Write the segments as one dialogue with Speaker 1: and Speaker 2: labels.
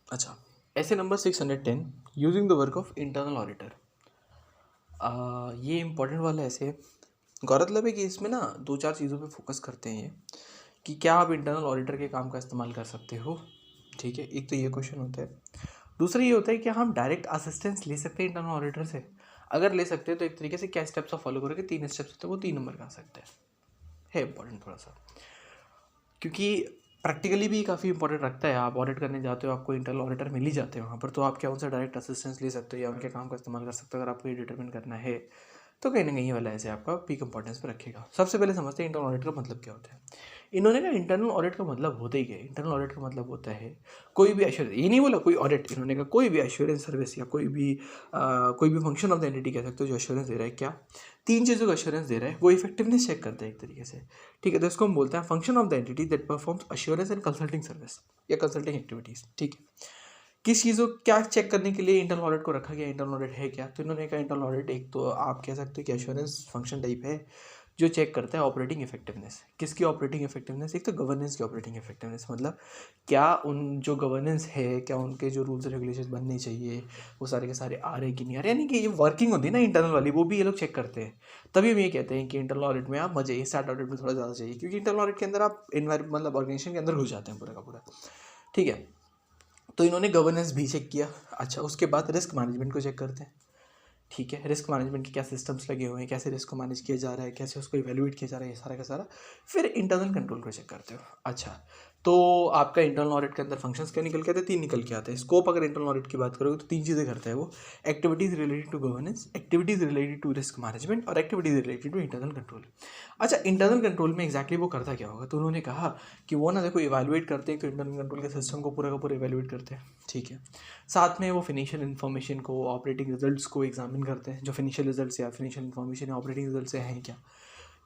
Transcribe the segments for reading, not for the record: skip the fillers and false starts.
Speaker 1: अच्छा, ऐसे number 610 using the work of internal auditor. ये इम्पोर्टेंट वाला ऐसे गौरतलब है कि इसमें ना दो चार चीज़ों पे फोकस करते हैं ये कि क्या आप इंटरनल ऑडिटर के काम का इस्तेमाल कर सकते हो। ठीक है, एक तो ये क्वेश्चन होता है। दूसरा ये होता है कि हम डायरेक्ट असिस्टेंस ले सकते हैं इंटरनल ऑडिटर से। अगर ले सकते हैं तो एक तरीके से क्या स्टेप्स आप फॉलो करोगे, 3 स्टेप्स होते हैं, वो 3 नंबर का आ सकता है इंपॉर्टेंट थोड़ा सा, क्योंकि प्रैक्टिकली भी काफ़ी इंपॉर्टेंट रखता है। आप ऑडिट करने जाते हो, आपको इंटरनल ऑडिटर मिल ही जाते हैं वहाँ पर, तो आप क्या उनसे डायरेक्ट असिस्टेंस ले सकते हो या उनके काम का इस्तेमाल कर सकते हो। अगर आपको ये डिटरमिन करना है तो कहीं ना कहीं वाला ऐसे आपका पीक इंपॉर्टेंस पर रखेगा। सबसे पहले समझते हैं इंटरनल ऑडिट का मतलब क्या होता है। इन्होंने कहा इंटरनल ऑडिट का मतलब होता ही क्या है। इंटरनल ऑडिट का मतलब होता है कोई भी एश्योरेंस, ये नहीं बोला कोई ऑडिट, इन्होंने कहा कोई भी एश्योरेंस सर्विस या कोई भी फंक्शन ऑफ द एंटिटी कह सकते हो जो एश्योरेंस दे रहा है। क्या 3 चीज़ों का एश्योरेंस दे रहा है, वो इफेक्टिवनेस चेक करता है एक तरीके से। ठीक है, तो इसको हम बोलते हैं function of the entity that performs assurance and consulting service या कंसल्टिंग एक्टिविटीज़। ठीक है, किस चीज़ों क्या चेक करने के लिए इंटरनल ऑडिट को रखा गया, इंटरनल ऑडिट है क्या। तो इन्होंने कहा इंटरनल ऑडिट एक तो आप कह सकते हो कि एश्योरेंस फंक्शन टाइप है जो चेक करता है ऑपरेटिंग इफेक्टिवनेस। किसकी ऑपरेटिंग इफेक्टिवनेस, एक तो गवर्नेंस की ऑपरेटिंग इफेक्टिवनेस, मतलब क्या उन जो गवर्नेंस है, क्या उनके जो रूल्स रेगुलेशन बनने चाहिए वो सारे के सारे आ रहे कि नहीं आ रहे, यानी कि ये वर्किंग होती है ना इंटरनल वाली, वो भी ये लोग चेक करते हैं। तभी हम ये कहते हैं कि इंटरनल ऑडिट में आप मजे, स्टार्ट ऑडिट में थोड़ा ज़्यादा चाहिए, क्योंकि इंटरनल ऑडिट के अंदर आप मतलब ऑर्गेनाइजेशन के अंदर घुस जाते हैं पूरा का पूरा। ठीक है, तो इन्होंने गवर्नेंस भी चेक किया। अच्छा, उसके बाद रिस्क मैनेजमेंट को चेक करते हैं। ठीक है, रिस्क मैनेजमेंट के क्या सिस्टम्स लगे हुए हैं, कैसे रिस्क को मैनेज किया जा रहा है, कैसे उसको इवेलुएट किया जा रहा है, ये सारा का सारा। फिर इंटरनल कंट्रोल को चेक करते हो। अच्छा, तो आपका इंटरनल ऑडिट के अंदर फंक्शंस क्या निकल के आते हैं, 3 निकल के आते हैं। स्कोप अगर इंटरनल ऑडिट की बात करोगे तो 3 चीज़ें करता है वो। Activities related to governance, activities related to risk management और activities related to internal control. अच्छा, इंटरनल कंट्रोल में एक्जैक्टली वो करता क्या होगा, तो उन्होंने कहा कि वो ना देखो इवेलुएट करते हैं, तो इंटरनल कंट्रोल के सिस्टम को पूरा का पूरा इवेलुएट करते हैं। ठीक है, साथ में वो फिनिशियल इन्फॉर्मेशन को, ऑपरेटिंग रिजल्ट्स को एग्जामिन करते हैं। जो फिनिशियल रिजल्ट्स या फिनिशियल इन्फॉर्मेशन या ऑपरेटिंग रिजल्ट्स हैं क्या,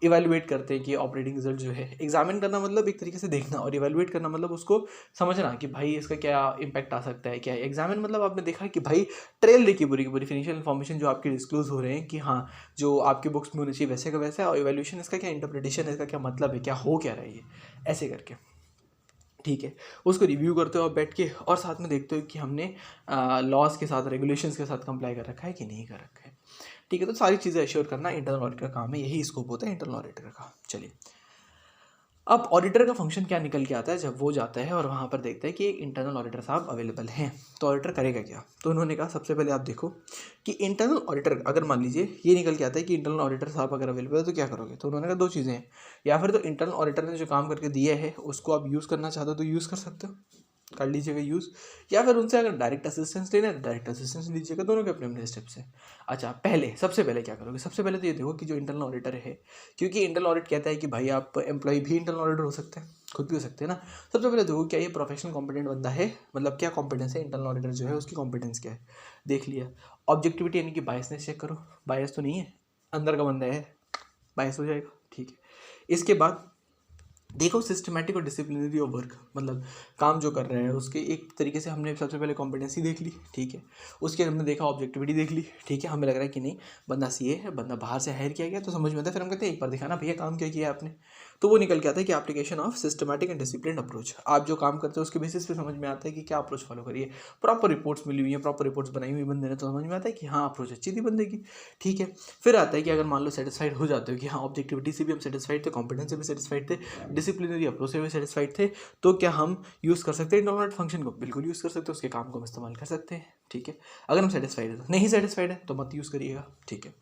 Speaker 1: इवेलुएट करते हैं कि ऑपरेटिंग रिजल्ट जो है, एग्जामिन करना मतलब एक तरीके से देखना, और इवेलुएट करना मतलब उसको समझना कि भाई इसका क्या इंपैक्ट आ सकता है, क्या है। एग्जामिन मतलब आपने देखा कि भाई ट्रेल देखी पूरी की पूरी, फिनिशियल इन्फॉर्मेशन जो आपके डिस्क्लोज हो रहे हैं कि हाँ जो आपकी बुक्स में होनी चाहिए वैसे का वैसा है, और इवेल्यूशन इसका क्या इंटरप्रिटेशन है, इसका क्या मतलब है, क्या हो क्या रहा है ये, ऐसे करके। ठीक है, उसको रिव्यू करते हो आप बैठ के, और साथ में देखते हो कि हमने लॉज के साथ, रेगुलेशंस के साथ कंप्लाई कर रखा है कि नहीं कर रखा है। ठीक है, तो सारी चीज़ें एश्योर करना इंटरनल ऑडिट का काम है, यही स्कोप होता है इंटरनल ऑडिटर का। चलिए, अब ऑडिटर का फंक्शन क्या निकल के आता है, जब वो जाता है और वहाँ पर देखता है कि एक इंटरनल ऑडिटर साहब अवेलेबल हैं, तो ऑडिटर करेगा क्या। तो उन्होंने कहा सबसे पहले आप देखो कि इंटरनल ऑडिटर, अगर मान लीजिए ये निकल के आता है कि इंटरनल ऑडिटर साहब अगर अवेलेबल है तो क्या करोगे। तो उन्होंने कहा 2 चीज़ें हैं, या फिर तो इंटरनल ऑडिटर ने जो काम करके दिया है उसको आप यूज़ करना चाहते हो तो यूज़ कर सकते हो, कर लीजिएगा यूज़, या फिर उनसे अगर डायरेक्ट असिस्टेंस लेना है तो डायरेक्ट असिस्टेंस लीजिएगा। दोनों के अपने अपने स्टेप्स हैं। अच्छा, सबसे पहले क्या करोगे, सबसे पहले तो ये देखो कि जो इंटरनल ऑडिटर है, क्योंकि इंटरनल ऑडिट कहता है कि भाई आप एम्प्लॉय भी इंटरनल ऑडिटर हो सकते हैं, खुद भी हो सकते हैं ना। सबसे पहले देखो क्या ये प्रोफेशनल कॉम्पिटेंट बंदा है, मतलब क्या कॉम्पिटेंस है इंटरनल ऑडिटर जो है उसकी कॉम्पिटेंस क्या है, देख लिया। ऑब्जेक्टिविटी यानी कि बायसनेस चेक करो, बायस तो नहीं है, अंदर का बंदा है, बायस हो जाएगा। ठीक है, इसके बाद देखो सिस्टमैटिक और डिसिप्लिनरी ऑफ वर्क, मतलब काम जो कर रहे हैं उसके एक तरीके से हमने सबसे पहले कॉम्पिटेंसी देख ली। ठीक है, उसके हमने देखा ऑब्जेक्टिविटी देख ली। ठीक है, हमें लग रहा है कि नहीं बंदा सीए है, बंदा बाहर से हायर किया गया तो समझ में आता है। फिर हम कहते हैं एक बार दिखाना भैया काम क्या किया आपने, तो वो निकल के आता है कि application of systematic and discipline approach. आप जो काम करते हो उसके बेसिस पे समझ में आता है कि क्या अप्रोच फॉलो करिए। प्रॉपर रिपोर्ट्स मिली हुई है, प्रॉपर रिपोर्ट्स बनाई हुई बंदे ने, तो समझ में आता है कि हाँ अप्रोच अच्छी थी बंदे की। ठीक है, फिर आता है कि अगर मान लो सेटिस्फाइड हो जाते हो कि हाँ ऑब्जेक्टिविटी से भी हम सेटिस्फाइड थे, कॉम्पिटेंस से भी सेटिस्फाइड थे, डिसिप्लिनरी अप्रोच से भी सेटिस्फाइड थे, तो क्या हम यूज़ कर सकते हैं इंटरनल ऑडिट फंक्शन को, बिल्कुल यूज़ कर सकते हैं, उसके काम को हम इस्तेमाल कर सकते हैं। ठीक है, अगर हम सेटिस्फाइड है तो, नहीं सेटिस्फाइड है तो मत यूज़ करिएगा। ठीक है,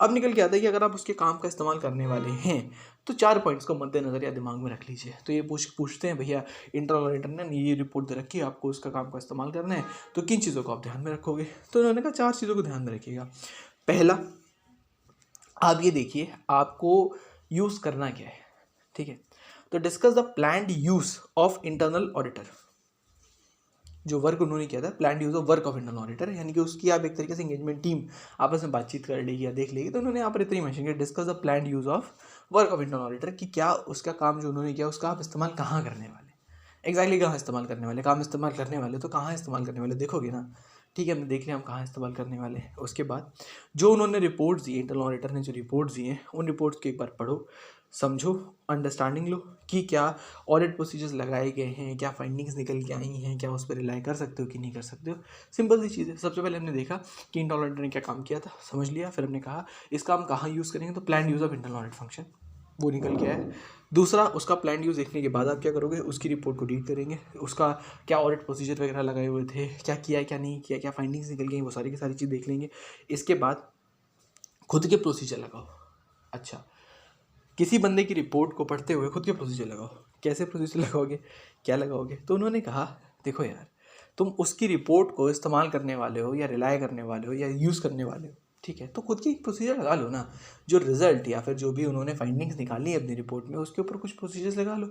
Speaker 1: अब निकल के आता है कि अगर आप उसके काम का इस्तेमाल करने वाले हैं तो 4 पॉइंट्स को मद्देनजर या दिमाग में रख लीजिए। तो ये पूछते हैं भैया इंटरनल ऑडिटर ने ये रिपोर्ट दे रखी है, आपको उसका काम का इस्तेमाल करना है, तो किन चीज़ों को आप ध्यान में रखोगे। तो उन्होंने कहा 4 चीज़ों को ध्यान में रखिएगा। पहला, आप ये देखिए आपको यूज़ करना क्या है। ठीक है, तो discuss the planned use of internal auditor. जो वर्क उन्होंने किया था, planned use of work of internal auditor, यानी कि उसकी आप एक तरीके से इंगेजमेंट टीम आपस में बातचीत कर लेगी या देख लेगी। तो उन्होंने यहाँ पर इतनी मेंशन किया, discuss the planned use of work of internal auditor, कि क्या उसका काम जो उन्होंने किया उसका आप इस्तेमाल कहाँ करने वाले, एग्जैक्टली कहाँ इस्तेमाल करने वाले। काम इस्तेमाल करने वाले तो कहाँ इस्तेमाल करने वाले देखोगे ना। ठीक है, हम देख रहे हैं हम कहाँ इस्तेमाल करने वाले हैं। उसके बाद जो उन्होंने रिपोर्ट्स दी, इंटरनल ऑडिटर ने जो रिपोर्ट्स दी हैं उन रिपोर्ट्स को एक बार पढ़ो, समझो, अंडरस्टैंडिंग लो कि क्या ऑडिट प्रोसीजर्स लगाए गए हैं, क्या फाइंडिंग्स निकल के आई हैं, क्या उस पर रिलाई कर सकते हो कि नहीं कर सकते हो। सिंपल सी चीज़ है। सबसे पहले हमने देखा कि इंटरनल ऑडिटर ने क्या काम किया था, समझ लिया। फिर हमने कहा इसका हम कहाँ यूज़ करेंगे, तो plan use of internal audit function, वो निकल के आया है। दूसरा, उसका प्लान यूज़ देखने के बाद आप क्या करोगे, उसकी रिपोर्ट को रीड करेंगे, उसका क्या ऑडिट प्रोसीजर वगैरह लगाए हुए थे, क्या किया क्या नहीं किया, क्या फाइंडिंग्स निकल गई, वो सारी की सारी चीज़ देख लेंगे। इसके बाद खुद के प्रोसीजर लगाओ। अच्छा, किसी बंदे की रिपोर्ट को पढ़ते हुए खुद के प्रोसीजर लगाओ। कैसे प्रोसीजर लगाओगे, क्या लगाओगे? तो उन्होंने कहा देखो यार, तुम उसकी रिपोर्ट को इस्तेमाल करने वाले हो या रिलाय करने वाले हो या यूज़ करने वाले हो, ठीक है, तो खुद की एक प्रोसीजर लगा लो ना। जो रिजल्ट या फिर जो भी उन्होंने फाइंडिंग्स निकाली है अपनी रिपोर्ट में, उसके ऊपर कुछ प्रोसीजर्स लगा लो।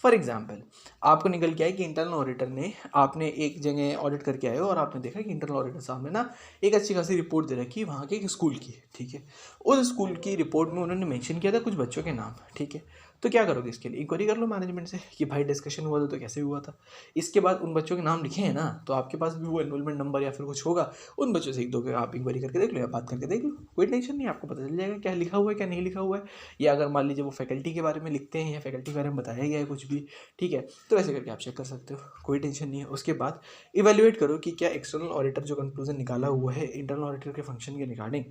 Speaker 1: फॉर एग्जाम्पल, आपको निकल के आए कि इंटरनल ऑडिटर ने, आपने एक जगह ऑडिट करके आए हो और आपने देखा कि इंटरनल ऑडिटर साहब ने ना एक अच्छी खासी रिपोर्ट दे रखी वहाँ के एक स्कूल की, ठीक है। उस स्कूल की रिपोर्ट में उन्होंने मेंशन किया था कुछ बच्चों के नाम, ठीक है। तो क्या करोगे, इसके लिए इंक्वायरी कर लो मैनेजमेंट से कि भाई डिस्कशन हुआ था तो कैसे हुआ था। इसके बाद उन बच्चों के नाम लिखे हैं ना, तो आपके पास भी वो एनरोलमेंट नंबर या फिर कुछ होगा, उन बच्चों से एक दो के आप इंक्वायरी करके देख लो या बात करके देख लो, कोई टेंशन नहीं, आपको पता चल जाएगा क्या लिखा हुआ है क्या नहीं लिखा हुआ है। या अगर मान लीजिए वो फैकल्टी के बारे में लिखते हैं या फैकल्टी के बारे में बताया गया है कुछ भी, ठीक है, तो ऐसे करके आप चेक कर सकते हो, कोई टेंशन नहीं है। उसके बाद इवेल्युएट करो कि क्या एक्सटर्नल ऑडिटर जो कंक्लूजन निकाला हुआ है इंटरनल ऑडिटर के फंक्शन के रिगार्डिंग,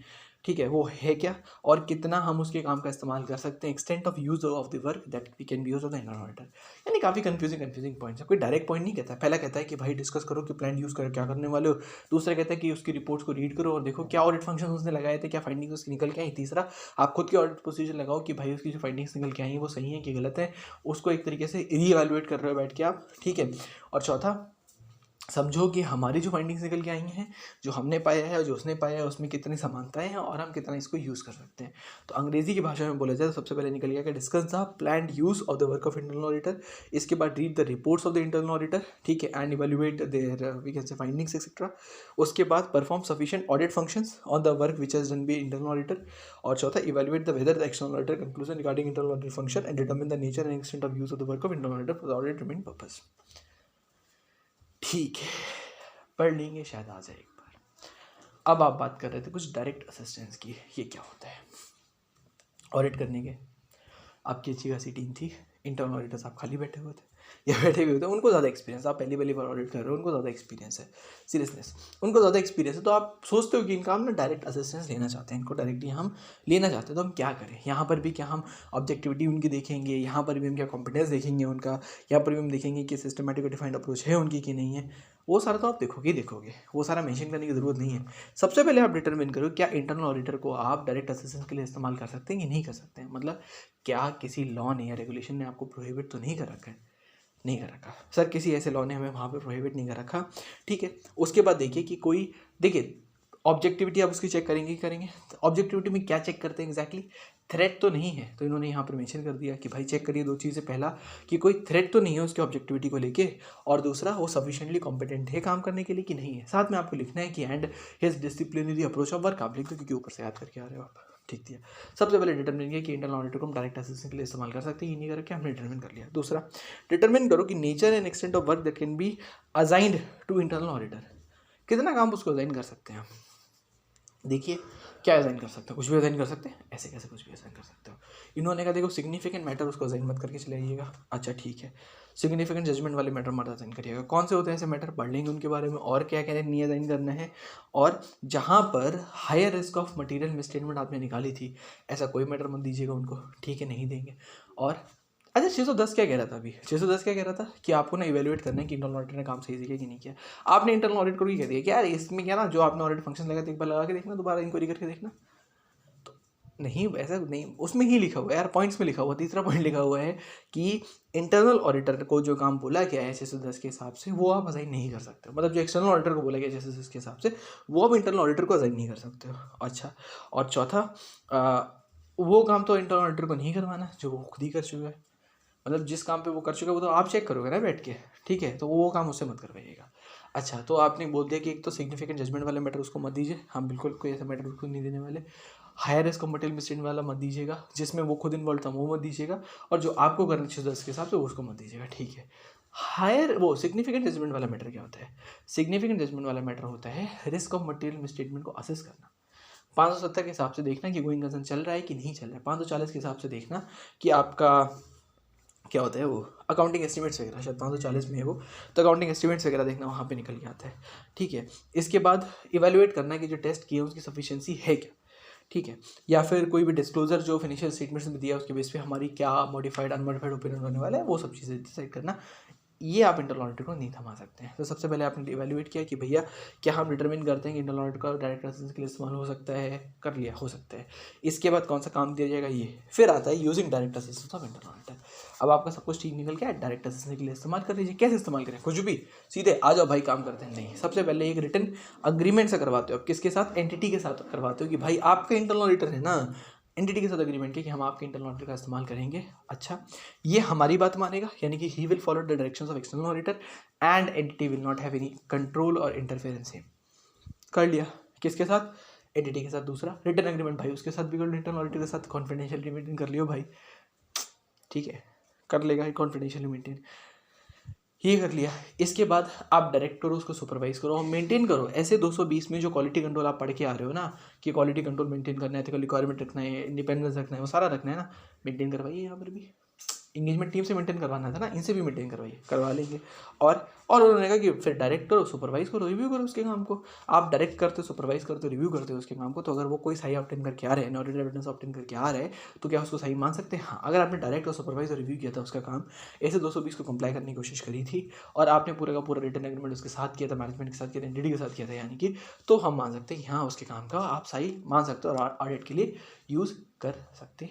Speaker 1: ठीक है, वो है क्या, और कितना हम उसके काम का इस्तेमाल कर सकते हैं, extent of use of the work that we can be use of the internal auditor. यानी काफ़ी कंफ्यूजिंग पॉइंट्स है, कोई डायरेक्ट पॉइंट नहीं कहता है। पहला कहता है कि भाई डिस्कस करो कि प्लान यूज़ कर क्या करने वाले हो। दूसरा कहता है कि उसकी रिपोर्ट्स को रीड करो और देखो क्या ऑडिट फंक्शन उसने लगाए थे, क्या फाइंडिंग्स उसकी निकल के आई। तीसरा, आप खुद की ऑडिट प्रोसीजर लगाओ कि भाई उसकी जो फाइंडिंग्स निकल के आई हैं वो सही है कि गलत है, उसको एक तरीके से रीएवैल्यूएट कर रहे हो बैठ के आप, ठीक है। और चौथा, समझो कि हमारी जो फाइंडिंग्स निकल के आई हैं, जो हमने पाया है और जो उसने पाया है, उसमें कितनी समानताएं हैं और हम कितना इसको यूज़ कर सकते हैं। तो अंग्रेजी की भाषा में बोला जाए तो सबसे पहले निकल गया कि discuss the planned use of the work of internal auditor. इसके बाद read the reports of the internal auditor, ठीक है, and evaluate their we can say findings etcetera. उसके बाद perform sufficient audit functions on the work which has done by internal auditor. और चौथा, evaluate the whether the external auditor conclusion regarding internal auditor function and determine the nature and extent of use of the work of internal auditor for the audit remain purpose. ठीक है, पढ़ लेंगे शायद आ जाए एक बार। अब आप बात कर रहे थे कुछ डायरेक्ट असिस्टेंस की, ये क्या होता है। ऑडिट करने के आपकी अच्छी खासी टीम थी, इंटरनल ऑडिटर्स आप खाली बैठे हुए थे या बैठे हुए थे, उनको ज़्यादा एक्सपीरियंस, आप पहली बार ऑडिट कर रहे हो, उनको ज़्यादा एक्सपीरियंस है, सीरियसनेस, उनको ज़्यादा एक्सपीरियंस है। तो आप सोचते हो कि इनका हम ना डायरेक्ट असिस्टेंस लेना चाहते हैं, इनको डायरेक्टली हम लेना चाहते हैं, तो हम क्या करें। यहाँ पर भी क्या हम ऑब्जेक्टिविटी उनकी देखेंगे, यहाँ पर भी हम क्या कॉम्पिटेंस देखेंगे उनका, यहाँ पर भी हम देखेंगे कि सिस्टमेटिक डिफाइंड अप्रोच है उनकी कि नहीं है। वो सारा तो आप देखोगे, वो सारा मेंशन करने की ज़रूरत नहीं है। सबसे पहले आप डिटरमिन करो क्या इंटरनल ऑडिटर को आप डायरेक्ट असिस्टेंस के लिए इस्तेमाल कर सकते हैं कि नहीं कर सकते हैं। मतलब क्या किसी लॉ ने या रेगुलेशन ने आपको प्रोहिबिट तो नहीं कर रखा है, नहीं कर रखा सर, किसी ऐसे लॉ ने हमें वहाँ पे प्रोहिबिट नहीं कर रखा, ठीक है। उसके बाद देखिए कि कोई, देखिए ऑब्जेक्टिविटी आप उसकी चेक करेंगे। ऑब्जेक्टिविटी में क्या चेक करते हैं एग्जैक्टली, थ्रेट तो नहीं है, तो इन्होंने यहाँ पर मेंशन कर दिया कि भाई चेक करिए दो चीज़ें, पहला कि कोई थ्रेट तो नहीं है उसकी ऑब्जेक्टिविटी को लेके, और दूसरा वो सफिशिएंटली कॉम्पिटेंट है काम करने के लिए कि नहीं है। साथ में आपको लिखना है कि and his disciplinary approach of work, आप लिख दो क्योंकि ऊपर से याद करके आ रहे हो आप, ठीक दिया। सबसे पहले डिटरमिन किया कि इंटरनल ऑडिटर को हम डायरेक्ट असिस्टेंट के लिए इस्तेमाल कर सकते हैं, ये नहीं करके हमने डिटरमिन कर लिया। दूसरा, डिटरमिन करो कि nature and extent of work that can be assigned to internal auditor, कितना काम उसको असाइन कर सकते हैं। देखिए क्या असाइन कर सकते हो, कुछ भी असाइन कर सकते हैं, ऐसे कैसे कुछ भी असाइन कर सकते हो। इन्होंने कहा देखो सिग्निफिकेंट मैटर उसको असाइन मत करके चले आइएगा। अच्छा ठीक है, सिग्निफिकेंट जजमेंट वाले मैटर मत असाइन करिएगा। कौन से होते हैं ऐसे मैटर, पढ़ लेंगे उनके बारे में, और क्या क्या नहीं असाइन करना है। और जहाँ पर higher risk of material misstatement आपने निकाली थी, ऐसा कोई मैटर मत दीजिएगा उनको, ठीक है, नहीं देंगे। और अच्छा 610 क्या कह रहा था अभी, 610 क्या कह रहा था कि आपको ना इवेल्युएट करना है कि इंटरनल ऑडिटर ने काम सही से किया कि नहीं किया। आपने इंटरनल ऑडिट को भी कह दिया कि यार इसमें क्या ना, जो आपने ऑडिट फंक्शन लगा था एक बार लगा के देखना, दोबारा इंक्वायरी करके देखना। तो नहीं, ऐसा नहीं, उसमें ही लिखा हुआ है यार, पॉइंट्स में लिखा हुआ, तीसरा पॉइंट लिखा हुआ है कि इंटरनल ऑडिटर को जो काम बोला गया है 610 के हिसाब से वो आप असाइन नहीं कर सकते। मतलब जो एक्सटर्नल ऑडिटर को बोला गया 610 के हिसाब से वो आप इंटरनल ऑडिटर को असाइन नहीं कर सकते हो। अच्छा, और चौथा, वो काम तो इंटरनल ऑडिटर को नहीं करवाना जो वो खुद ही कर चुका है। मतलब जिस काम पे वो कर चुका है वो तो आप चेक करोगे ना बैठ के, ठीक है, तो वो काम उससे मत करवाइएगा। अच्छा, तो आपने बोल दिया कि एक तो सिग्निफिकेंट जजमेंट वाले मैटर उसको मत दीजिए, हम बिल्कुल कोई ऐसा मैटर उसको नहीं देने वाले। हायर रिस्क मटेरियल मिसस्टेटमेंट वाला मत दीजिएगा, जिसमें वो खुद इन्वॉल्व था वो मत दीजिएगा, और जो आपको करना चाहिए 10 के हिसाब से वो उसको मत दीजिएगा, ठीक है। हायर वो सिग्निफिकेंट जजमेंट वाला मैटर क्या होता है, सिग्निफिकेंट जजमेंट वाला मैटर होता है रिस्क ऑफ मटेरियल मिसस्टेटमेंट को असेस करना। 570 के हिसाब से देखना कि गोइंग कंसर्न चल रहा है कि नहीं चल रहा है। 540 के हिसाब से देखना कि आपका क्या होता है वो अकाउंटिंग एस्टिमेट्स वगैरह, शायद 540 में है वो, तो अकाउंटिंग एस्टिमेट्स वगैरह देखना वहाँ पे निकल के आता है। ठीक है, इसके बाद इवेलुएट करना है कि जो टेस्ट किए उसकी सफिशिएंसी है क्या। ठीक है, या फिर कोई भी डिस्क्लोजर जो फाइनेंशियल स्टेटमेंट्स में दिया उसके बेस पे हमारी क्या मॉडिफाइड अनमॉडिफाइड ओपिनियन होने वाला है, वो सब चीज़ें डिसाइड करना। ये आप इंटरनल ऑडिटर को नहीं थमा सकते हैं। तो सबसे पहले आपने इवैल्यूएट किया कि भैया क्या हम डिटरमिन करते हैं कि इंटरनल ऑडिटर का डायरेक्ट असिस्टेंस के लिए इस्तेमाल हो सकता है, कर लिया, हो सकता है। इसके बाद कौन सा काम दिया जाएगा, ये फिर आता है using direct assistance of internal auditor. अब आपका सब कुछ ठीक निकल गया, डायरेक्ट असिस्टेंस के लिए इस्तेमाल कर लीजिए। कैसे इस्तेमाल करें, कुछ भी सीधे आ जाओ भाई काम करते हैं, नहीं। सबसे पहले एक रिटन अग्रीमेंट से करवाते हो। आप किसके साथ, एंटिटी के साथ करवाते हो कि भाई आपका इंटरनल ऑडिटर है ना, एंटिटी के साथ अग्रीमेंट किया कि हम आपके इंटरनल ऑडिटर का इस्तेमाल करेंगे। अच्छा, ये हमारी बात मानेगा, यानी कि he will follow the directions of external auditor and entity will not have any control और इंटरफेरेंस। कर लिया किसके साथ, एंटिटी के साथ। दूसरा रिटर्न एग्रीमेंट, भाई उसके साथ भी कर लो, इंटरनल ऑडिटर के साथ कॉन्फिडेंशियलिटी मेंटेन कर लियो भाई, ठीक है, कर लेगा कॉन्फिडेंशियली मेंटेन, ये कर लिया। इसके बाद आप डायरेक्ट करो, उसको सुपरवाइज करो और मेंटेन करो। ऐसे 220 में जो क्वालिटी कंट्रोल आप पढ़ के आ रहे हो ना, कि क्वालिटी कंट्रोल मेंटेन करना है, एथिकल रिक्वायरमेंट रखना है, इंडिपेंडेंस रखना है, वो सारा रखना है ना, मेंटेन करवाइए। यहाँ पर भी इंगेजमेंट टीम से मेंटेन करवाना था ना, इनसे भी मेंटेन करवाइए, करवा लेंगे। और उन्होंने कहा कि फिर डायरेक्ट करो, सुपरवाइज करो, रिव्यू करो उसके काम को। आप डायरेक्ट करते हो, सुपरवाइज करते हो, रिव्यू करते हो उसके काम को, तो अगर वो कोई सही ऑब्टेन करके आ रहे हैं, ऑडिट एविडेंस ऑब्टेन करके आ रहे हैं, तो क्या उसको सही मान सकते हैं। हाँ, अगर आपने डायरेक्ट और सुपरवाइज और रिव्यू किया था उसका काम, ऐसे 220 को कंप्लाई करने की कोशिश करी थी और आपने पूरा का पूरा रिटर्न एग्रीमेंट उसके साथ किया था, मैनेजमेंट के साथ किया था, एंटिटी के साथ किया था, यानी कि तो हम मान सकते हैं कि हाँ उसके काम का आप सही मान सकते हो और ऑडिट के लिए यूज़ कर सकते